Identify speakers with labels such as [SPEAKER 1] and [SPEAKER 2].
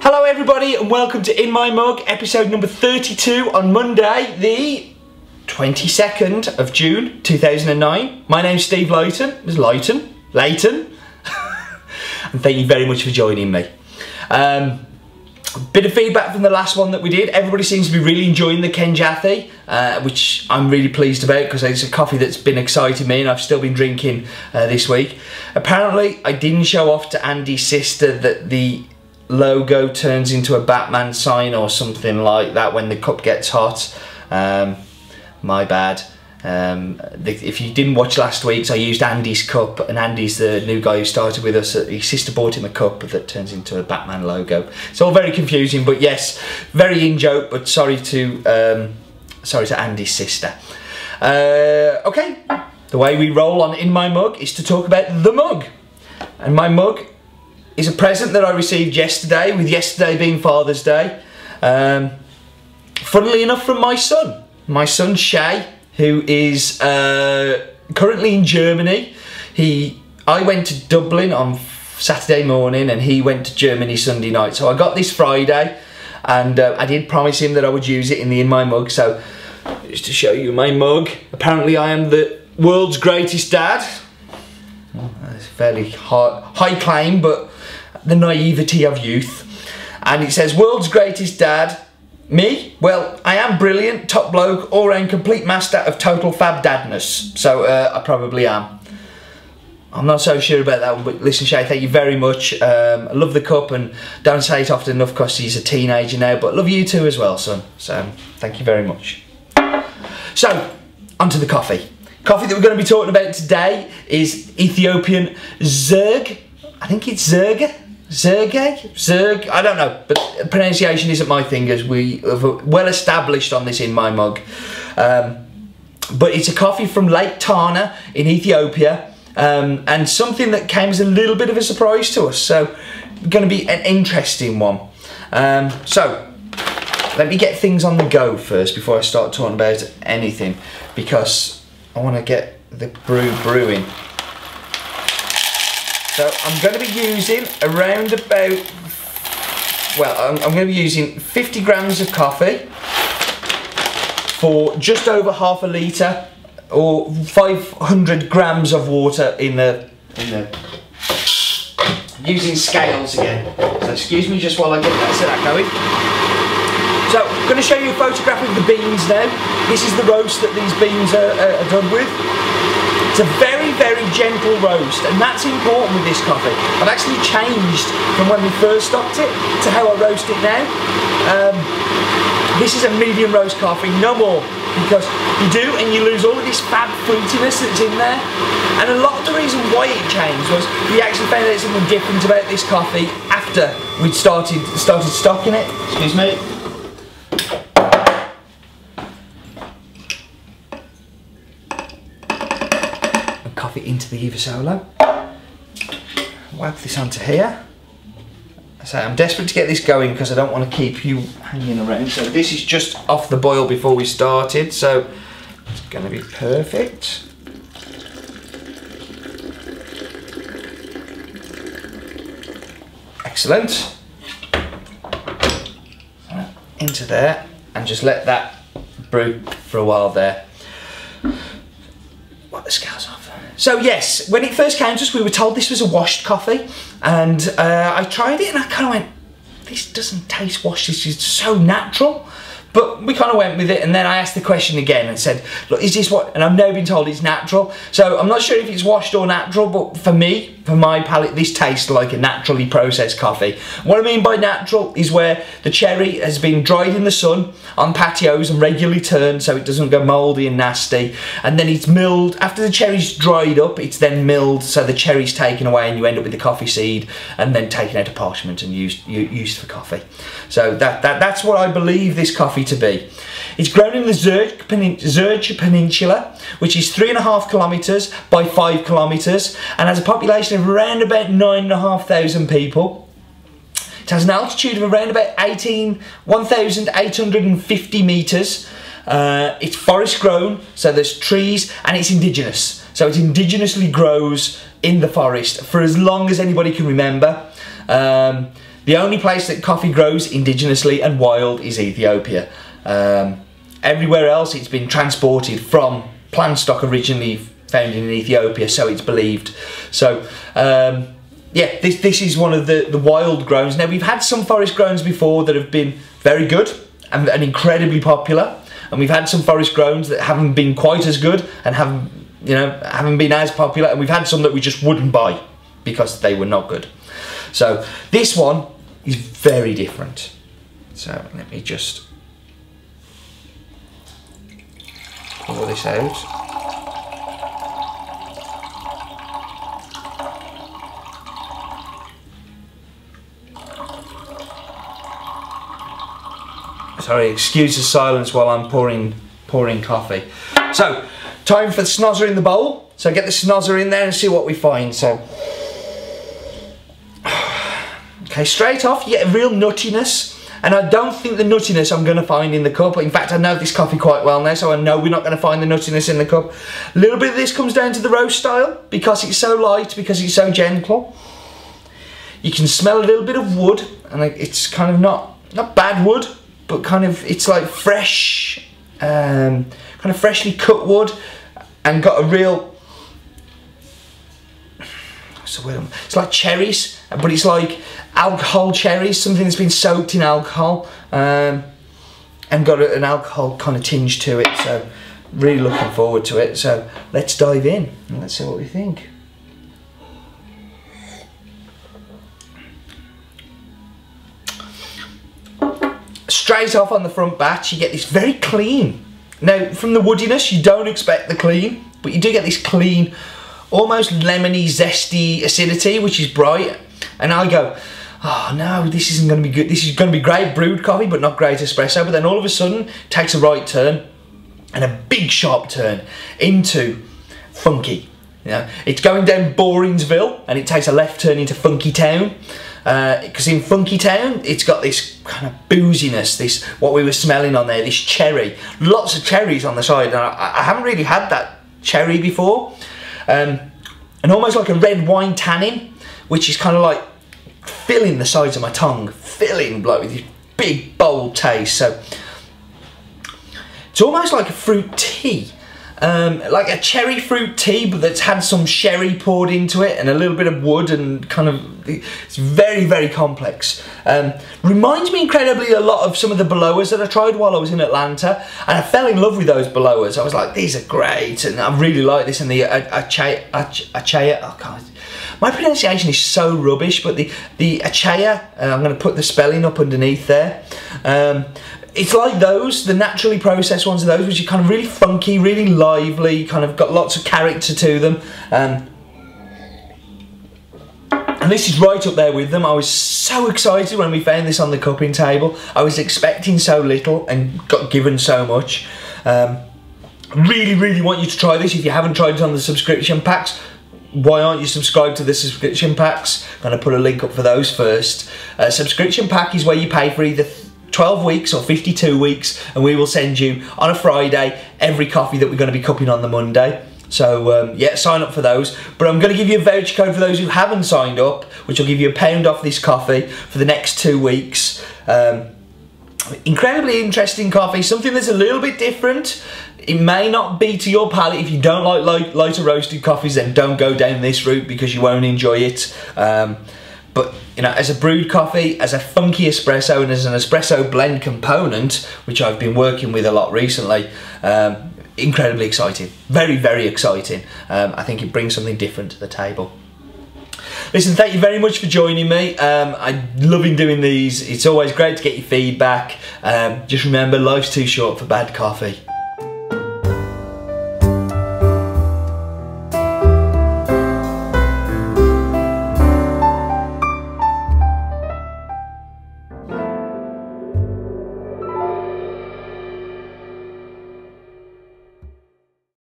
[SPEAKER 1] Hello everybody and welcome to In My Mug, episode number 32 on Monday, the 22nd of June 2009. My name's Steve Layton, and thank you very much for joining me. Bit of feedback from the last one that we did. Everybody seems to be really enjoying the Kenjathi, which I'm really pleased about because it's a coffee that's been exciting me and I've still been drinking this week. Apparently I didn't show off to Andy's sister that the logo turns into a Batman sign or something like that when the cup gets hot. My bad. If you didn't watch last week's, I used Andy's cup, and Andy's the new guy who started with us. His sister bought him a cup that turns into a Batman logo. It's all very confusing, but yes, very in joke, but sorry to Andy's sister. Okay, the way we roll on In My Mug is to talk about the mug. And my mug is a present that I received yesterday, with yesterday being Father's Day. Funnily enough, from my son Shay, who is currently in Germany. I went to Dublin on Saturday morning and he went to Germany Sunday night. So I got this Friday and I did promise him that I would use it in the In My Mug. So just to show you my mug, apparently I am the world's greatest dad. Well, that's a fairly high claim, but the naivety of youth. And it says, world's greatest dad. Me? Well, I am brilliant, top bloke, all-round complete master of total fab dadness. So, I probably am. I'm not so sure about that one, but listen, Shay, thank you very much. I love the cup, and don't say it often enough because he's a teenager now, but I love you too as well, son. So, thank you very much. So, onto the coffee. Coffee that we're going to be talking about today is Ethiopian Zege. I think it's Zege, I don't know, but pronunciation isn't my thing, as we have well established on this In My Mug. But it's a coffee from Lake Tana in Ethiopia, and something that came as a little bit of a surprise to us, so going to be an interesting one. So let me get things on the go first before I start talking about anything, because I want to get the brewing. So I'm going to be using around about, well, I'm going to be using 50 grams of coffee for just over half a litre, or 500 grams of water in the using scales again. So excuse me just while I get that going. So I'm going to show you a photograph of the beans now. This is the roast that these beans are done with. It's a very, very gentle roast, and that's important with this coffee. I've actually changed from when we first stocked it to how I roast it now. This is a medium roast coffee, no more, because you do and you lose all of this fab fruitiness that's in there. And a lot of the reason why it changed was we actually found out something different about this coffee after we'd started stocking it. Excuse me. Into the Eva Solo. Whack this onto here. So I'm desperate to get this going because I don't want to keep you hanging around. So this is just off the boil before we started, so it's going to be perfect. Excellent. Into there and just let that brew for a while there. Wipe the scales off. So yes, when it first came to us, we were told this was a washed coffee, and I tried it and I kind of went, this doesn't taste washed, this is so natural. But we kind of went with it, and then I asked the question again and said, look, is this what, and I've now been told it's natural. So I'm not sure if it's washed or natural, but for me, for my palate, this tastes like a naturally processed coffee. What I mean by natural is where the cherry has been dried in the sun on patios and regularly turned so it doesn't go mouldy and nasty. And then it's milled, after the cherry's dried up, it's then milled so the cherry's taken away and you end up with the coffee seed and then taken out of parchment and used for coffee. So that's what I believe this coffee to be. It's grown in the Zege Peninsula, which is 3.5 kilometres by 5 kilometres and has a population of around about 9,500 people. It has an altitude of around about 1,850 metres. It's forest grown, so there's trees, and it's indigenous. So it indigenously grows in the forest for as long as anybody can remember. The only place that coffee grows indigenously and wild is Ethiopia. Everywhere else it's been transported from plant stock originally found in Ethiopia, so it's believed. So yeah, this is one of the wild grows. Now, we've had some forest grows before that have been very good and incredibly popular, and we've had some forest grows that haven't been quite as good and haven't been as popular, and we've had some that we just wouldn't buy because they were not good. So this one is very different. So let me just pour this out. Sorry, excuse the silence while I'm pouring coffee. So, time for the snozzer in the bowl. So get the snozzer in there and see what we find. So, okay, straight off you get a real nuttiness. And I don't think the nuttiness I'm going to find in the cup. In fact, I know this coffee quite well now, so I know we're not going to find the nuttiness in the cup. A little bit of this comes down to the roast style, because it's so light, because it's so gentle. You can smell a little bit of wood, and it's kind of not bad wood, but kind of, it's like fresh, kind of freshly cut wood, and got a real, what's the word? It's like cherries, but it's like alcohol cherries, something that's been soaked in alcohol, and got an alcohol kind of tinge to it. So really looking forward to it. So let's dive in and let's see what we think. Straight off on the front batch, you get this very clean. Now, from the woodiness, you don't expect the clean, but you do get this clean, almost lemony, zesty acidity, which is bright. And I go, oh no, this isn't going to be good. This is going to be great brewed coffee, but not great espresso. But then all of a sudden, it takes a right turn, and a big sharp turn into funky. You know, it's going down Boringsville, and it takes a left turn into Funky Town. Because in Funky Town, it's got this kind of booziness, this, what we were smelling on there, this cherry. Lots of cherries on the side, and I haven't really had that cherry before. And almost like a red wine tannin, which is kind of like filling the sides of my tongue, filling like with this big, bold taste. So it's almost like a fruit tea. Like a cherry fruit tea, but that's had some sherry poured into it and a little bit of wood, and kind of, it's very, very complex. Reminds me incredibly a lot of some of the Beloas that I tried while I was in Atlanta, and I fell in love with those Beloas. I was like, these are great, and I really like this. And the Achaya, oh God, my pronunciation is so rubbish, but the Achaya, I'm going to put the spelling up underneath there. It's like those, the naturally processed ones of those, which are kind of really funky, really lively, kind of got lots of character to them. And this is right up there with them. I was so excited when we found this on the cupping table. I was expecting so little and got given so much. Really, really want you to try this. If you haven't tried it on the subscription packs, why aren't you subscribed to the subscription packs? I'm going to put a link up for those first. Subscription pack is where you pay for either 12 weeks or 52 weeks, and we will send you on a Friday every coffee that we're going to be cupping on the Monday. So yeah, sign up for those. But I'm going to give you a voucher code for those who haven't signed up, which will give you £1 off this coffee for the next 2 weeks. Incredibly interesting coffee, something that's a little bit different. It may not be to your palate. If you don't like lighter roasted coffees, then don't go down this route because you won't enjoy it. But you know, as a brewed coffee, as a funky espresso, and as an espresso blend component, which I've been working with a lot recently, incredibly exciting. Very, very exciting. I think it brings something different to the table. Listen, thank you very much for joining me. I'm loving doing these. It's always great to get your feedback. Just remember, life's too short for bad coffee.